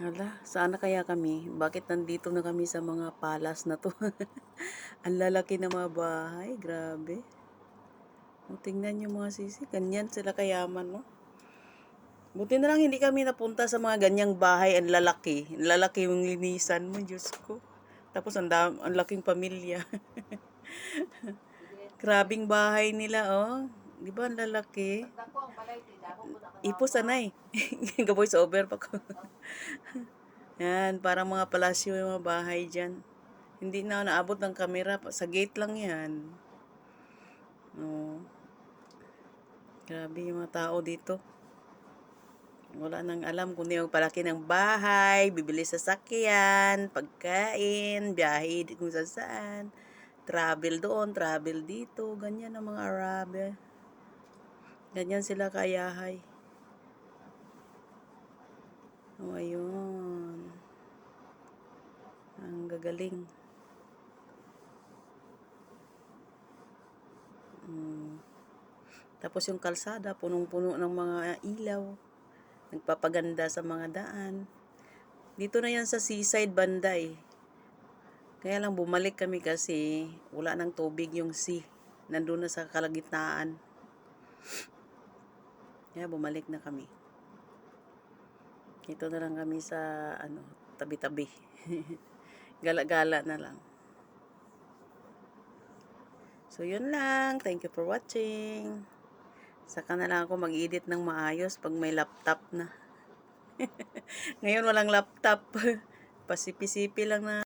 Hala, sana kaya kami? Bakit nandito na kami sa mga palas na to? Ang lalaki ng mga bahay, grabe. O, tingnan yung mga sisi, ganyan sila kayaman, no? Buti na lang hindi kami napunta sa mga ganyang bahay, ang lalaki. Ang lalaki yung linisan mo, Diyos ko. Tapos ang laking pamilya. Grabing bahay nila, oh. Di ba ang lalaki? Ipos anay. Ga-voice over pa ko. Yan, parang mga palasyo yung mga bahay dyan. Hindi na naabot ng kamera. Sa gate lang yan. Oh. Grabe yung mga tao dito. Wala nang alam kung yung palaki ng bahay, bibili sa sakyan, pagkain, biyahe kung saan. Travel doon, travel dito. Ganyan ang mga Arabe. Ganyan sila kayahay. O, ayun. Ang gagaling. Tapos yung kalsada, punong-puno ng mga ilaw. Nagpapaganda sa mga daan. Dito na yan sa seaside banda eh. Kaya lang bumalik kami kasi wala nang tubig yung sea. Nandun na sa kalagitnaan. Kaya bumalik na kami. Ito na lang kami sa tabi-tabi. Gala-gala na lang. So yun lang. Thank you for watching. Saka na lang ako mag-edit ng maayos pag may laptop na. Ngayon walang laptop. Pasipi-sipi lang na